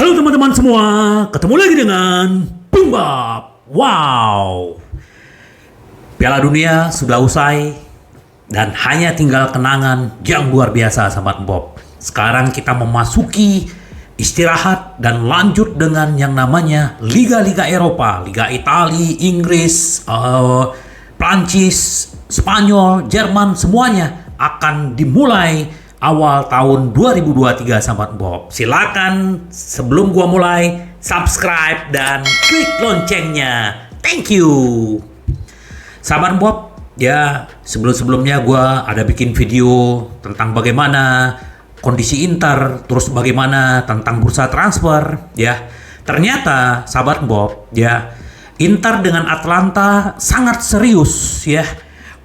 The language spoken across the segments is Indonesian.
Halo teman-teman semua, ketemu lagi dengan Bimbab. Wow, Piala Dunia sudah usai dan hanya tinggal kenangan yang luar biasa, sahabat Bob. Sekarang kita memasuki istirahat dan lanjut dengan yang namanya Liga-Liga Eropa, Liga Italia, Inggris, Prancis, Spanyol, Jerman, semuanya akan dimulai awal tahun 2023, sahabat Bob. Silakan sebelum gua mulai subscribe dan klik loncengnya. Thank you. Sahabat Bob, ya sebelum-sebelumnya gua ada bikin video tentang bagaimana kondisi Inter, terus bagaimana tentang bursa transfer, ya. Ternyata sahabat Bob, ya, Inter dengan Atalanta sangat serius, ya,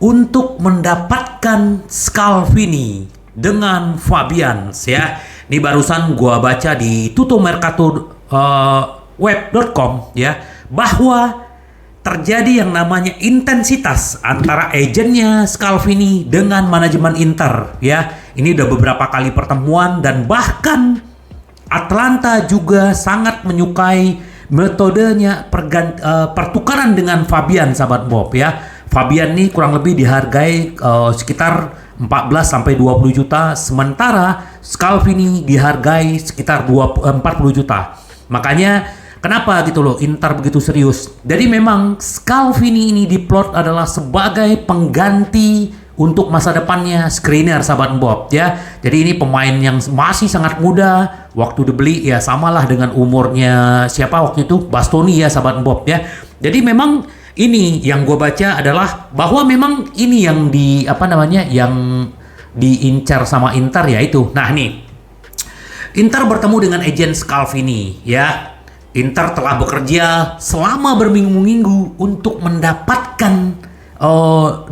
untuk mendapatkan Scalvini dengan Fabians, ya. Ini barusan gua baca di tutomercato.web.com, ya, bahwa terjadi yang namanya intensitas antara agennya Scalvini dengan manajemen Inter, ya. Ini udah beberapa kali pertemuan dan bahkan Atalanta juga sangat menyukai metodenya pertukaran dengan Fabian, sahabat Bob, ya. Fabian ini kurang lebih dihargai sekitar 14 sampai 20 juta, sementara Scalvini dihargai sekitar 40 juta. Makanya kenapa gitu loh Inter begitu serius. Jadi memang Scalvini ini diplot adalah sebagai pengganti untuk masa depannya Skriniar, sahabat Bob, ya. Jadi ini pemain yang masih sangat muda. Waktu dibeli ya samalah dengan umurnya siapa waktu itu, Bastoni, ya, sahabat Bob, ya. Jadi memang ini yang gue baca adalah bahwa memang ini yang yang diincar sama Inter, yaitu. Nah nih, Inter bertemu dengan agen Scalvini, ya. Inter telah bekerja selama berminggu-minggu untuk mendapatkan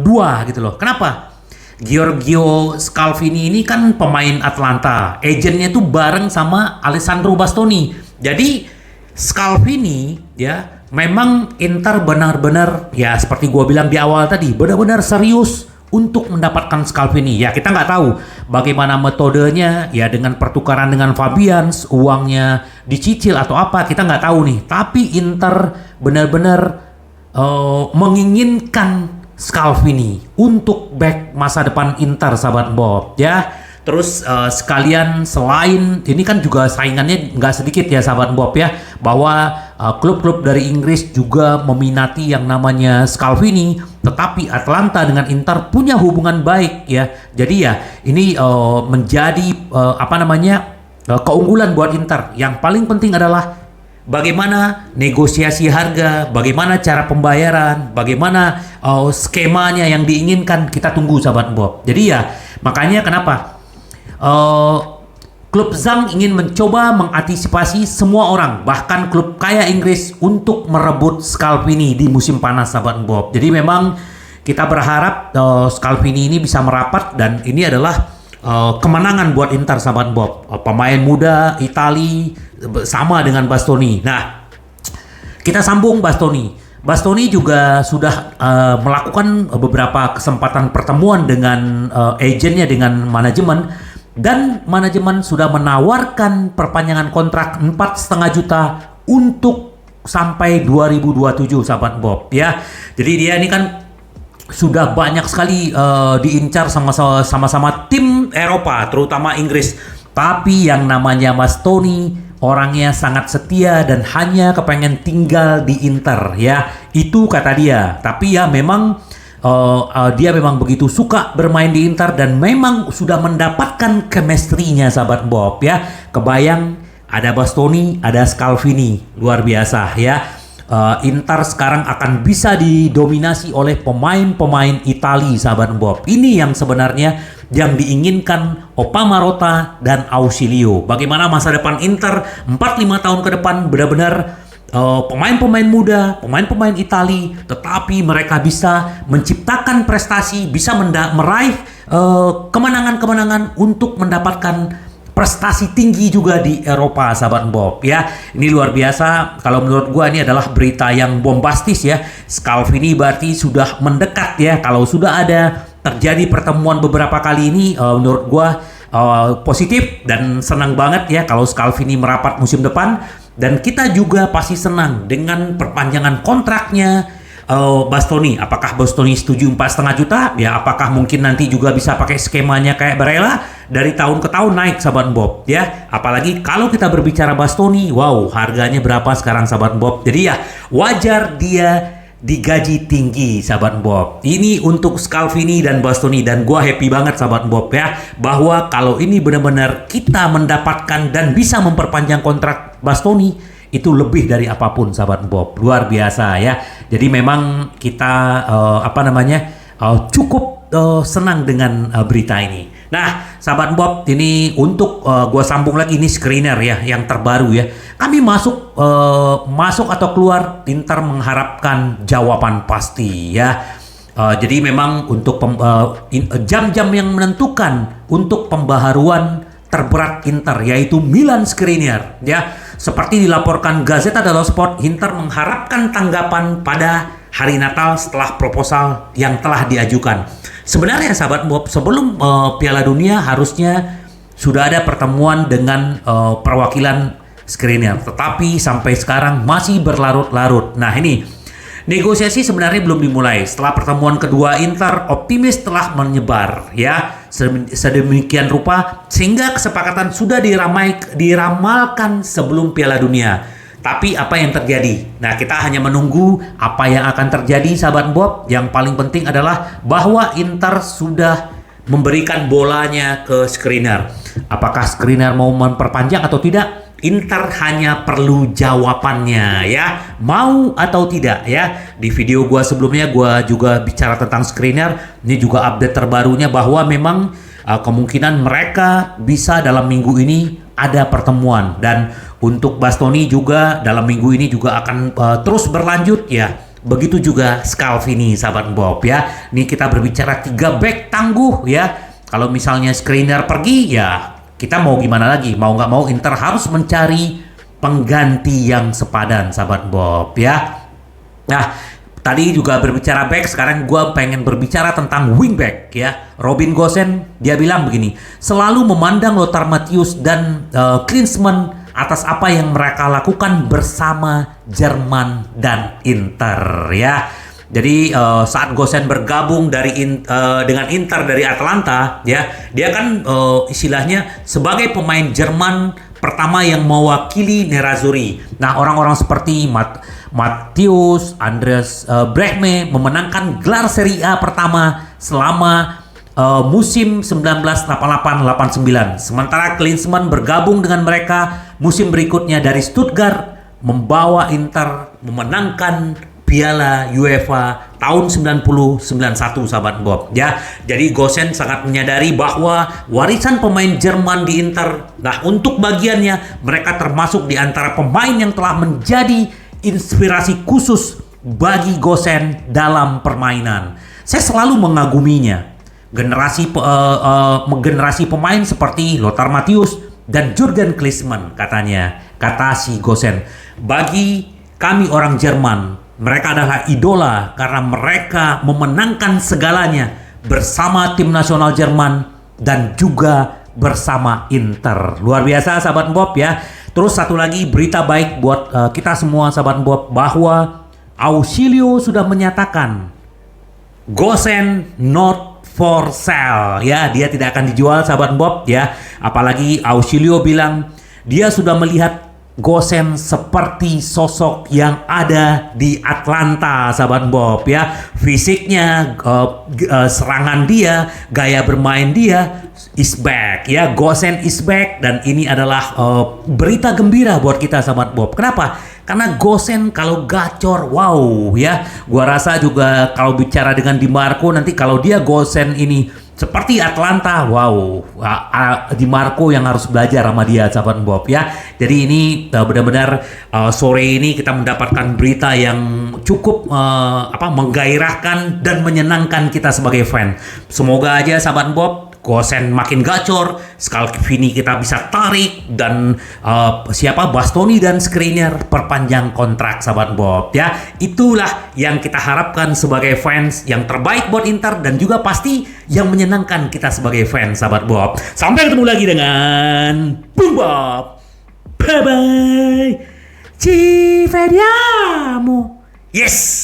dua gitu loh. Kenapa? Giorgio Scalvini ini kan pemain Atalanta, agennya tuh bareng sama Alessandro Bastoni. Jadi Scalvini, ya, memang Inter benar-benar, ya seperti gua bilang di awal tadi, benar-benar serius untuk mendapatkan Scalvini. Ya kita nggak tahu bagaimana metodenya, ya dengan pertukaran dengan Fabians, uangnya dicicil atau apa, kita nggak tahu nih. Tapi Inter benar-benar menginginkan Scalvini untuk back masa depan Inter, sahabat Bob, ya. Terus sekalian selain ini kan juga saingannya nggak sedikit, ya, sahabat Bob, ya, bahwa klub-klub dari Inggris juga meminati yang namanya Scalvini, tetapi Atalanta dengan Inter punya hubungan baik, ya. Jadi ya ini menjadi keunggulan buat Inter. Yang paling penting adalah bagaimana negosiasi harga, bagaimana cara pembayaran, bagaimana skemanya yang diinginkan, kita tunggu, sahabat Bob. Jadi ya makanya kenapa klub Zhang ingin mencoba mengantisipasi semua orang, bahkan klub kaya Inggris, untuk merebut Scalvini di musim panas, sahabat Bob. Jadi memang kita berharap Scalvini ini bisa merapat, dan ini adalah kemenangan buat Inter, sahabat Bob. Pemain muda Itali sama dengan Bastoni. Nah, kita sambung Bastoni. Bastoni juga sudah melakukan beberapa kesempatan pertemuan dengan agennya, dengan manajemen. Dan manajemen sudah menawarkan perpanjangan kontrak 4,5 juta untuk sampai 2027, sahabat Bob, ya. Jadi dia ini kan sudah banyak sekali diincar sama-sama tim Eropa, terutama Inggris. Tapi yang namanya Bastoni orangnya sangat setia dan hanya kepengen tinggal di Inter, ya. Itu kata dia. Tapi ya memang dia memang begitu suka bermain di Inter dan memang sudah mendapatkan chemistry-nya, sahabat Bob, ya. Kebayang ada Bastoni, ada Scalvini, luar biasa, ya. Inter sekarang akan bisa didominasi oleh pemain-pemain Itali, sahabat Bob. Ini yang sebenarnya yang diinginkan Opa Marotta dan Ausilio. Bagaimana masa depan Inter 4-5 tahun ke depan, benar-benar pemain-pemain muda, pemain-pemain Itali, tetapi mereka bisa menciptakan prestasi, bisa meraih kemenangan-kemenangan untuk mendapatkan prestasi tinggi juga di Eropa, sahabat Bob, ya. Ini luar biasa. Kalau menurut gua ini adalah berita yang bombastis, ya. Scalvini berarti sudah mendekat, ya. Kalau sudah ada terjadi pertemuan beberapa kali ini, menurut gua positif dan senang banget ya kalau Scalvini merapat musim depan, dan kita juga pasti senang dengan perpanjangan kontraknya Bastoni. Apakah Bastoni setuju 4,5 juta? Ya, apakah mungkin nanti juga bisa pakai skemanya kayak Barella dari tahun ke tahun naik, sahabat Bob ya. Apalagi kalau kita berbicara Bastoni, wow, harganya berapa sekarang, sahabat Bob. Jadi ya wajar dia digaji tinggi, sahabat Bob. Ini untuk Scalvini dan Bastoni, dan gua happy banget, sahabat Bob ya, bahwa kalau ini benar-benar kita mendapatkan dan bisa memperpanjang kontrak Bastoni, itu lebih dari apapun, sahabat Bob. Luar biasa ya. Jadi memang kita cukup senang dengan berita ini. Nah, sahabat Bob, ini untuk gua sambung lagi, ini screener ya yang terbaru ya. Kami masuk atau keluar, Inter mengharapkan jawaban pasti ya. Jadi memang untuk jam-jam yang menentukan untuk pembaharuan terberat Inter, yaitu Milan Skriniar ya. Seperti dilaporkan Gazzetta dello Sport, Inter mengharapkan tanggapan pada hari Natal setelah proposal yang telah diajukan. Sebenarnya, sahabat Bob, sebelum Piala Dunia harusnya sudah ada pertemuan dengan perwakilan Skriniar, tetapi sampai sekarang masih berlarut-larut. Nah, ini negosiasi sebenarnya belum dimulai. Setelah pertemuan kedua, Inter optimis telah menyebar ya sedemikian rupa sehingga kesepakatan sudah diramalkan sebelum Piala Dunia. Tapi apa yang terjadi? Nah, kita hanya menunggu apa yang akan terjadi, sahabat Bob. Yang paling penting adalah bahwa Inter sudah memberikan bolanya ke Skriniar. Apakah Skriniar mau memperpanjang atau tidak? Inter hanya perlu jawabannya ya, mau atau tidak ya. Di video gua sebelumnya gua juga bicara tentang Skriniar. Ini juga update terbarunya bahwa memang kemungkinan mereka bisa dalam minggu ini ada pertemuan, dan untuk Bastoni juga dalam minggu ini juga akan terus berlanjut ya. Begitu juga Scalvini, sahabat Bob ya. Ini kita berbicara 3 back tangguh ya. Kalau misalnya Skriniar pergi ya, kita mau gimana lagi? Mau nggak mau Inter harus mencari pengganti yang sepadan, sahabat Bob ya. Nah, tadi juga berbicara back, sekarang gue pengen berbicara tentang wingback ya. Robin Gosens dia bilang begini, selalu memandang Lothar Matthäus dan Klinsmann atas apa yang mereka lakukan bersama Jerman dan Inter ya. Jadi saat Gosens bergabung dengan Inter dari Atalanta ya, dia kan istilahnya sebagai pemain Jerman pertama yang mewakili Nerazzurri. Nah, orang-orang seperti Matthäus, Andreas Brehme memenangkan gelar Serie A pertama selama musim 1988-89. Sementara Klinsmann bergabung dengan mereka musim berikutnya dari Stuttgart, membawa Inter memenangkan Piala UEFA tahun 90-91, sahabat Bob ya. Jadi Gosens sangat menyadari bahwa warisan pemain Jerman di Inter, nah untuk bagiannya mereka termasuk di antara pemain yang telah menjadi inspirasi khusus bagi Gosens dalam permainan. Saya selalu mengaguminya. Generasi pemain seperti Lothar Matthäus dan Jurgen Klinsmann, kata si Gosens. Bagi kami orang Jerman, mereka adalah idola karena mereka memenangkan segalanya bersama tim nasional Jerman dan juga bersama Inter. Luar biasa, sahabat Bob ya. Terus satu lagi berita baik buat kita semua, sahabat Bob, bahwa Ausilio sudah menyatakan Gosens not for sale ya, dia tidak akan dijual, sahabat Bob ya. Apalagi Ausilio bilang dia sudah melihat Gosens seperti sosok yang ada di Atlanta, sahabat Bob ya. Fisiknya, serangan dia, gaya bermain dia is back ya. Gosens is back, dan ini adalah berita gembira buat kita, sahabat Bob. Kenapa? Karena Gosens kalau gacor, wow ya. Gua rasa juga kalau bicara dengan Di Marco nanti, kalau dia Gosens ini seperti Atlanta, wow, Di Marco yang harus belajar sama dia, sahabat Bob ya. Jadi ini benar-benar sore ini kita mendapatkan berita yang cukup menggairahkan dan menyenangkan kita sebagai fan. Semoga aja, sahabat Bob, Gosen makin gacor, Scalvini kita bisa tarik, dan Bastoni dan Skriniar perpanjang kontrak sahabat Bob ya. Itulah yang kita harapkan sebagai fans, yang terbaik buat Inter dan juga pasti yang menyenangkan kita sebagai fans sahabat Bob. Sampai ketemu lagi dengan Bung Bob. Bye bye. Ci vediamo. Yes.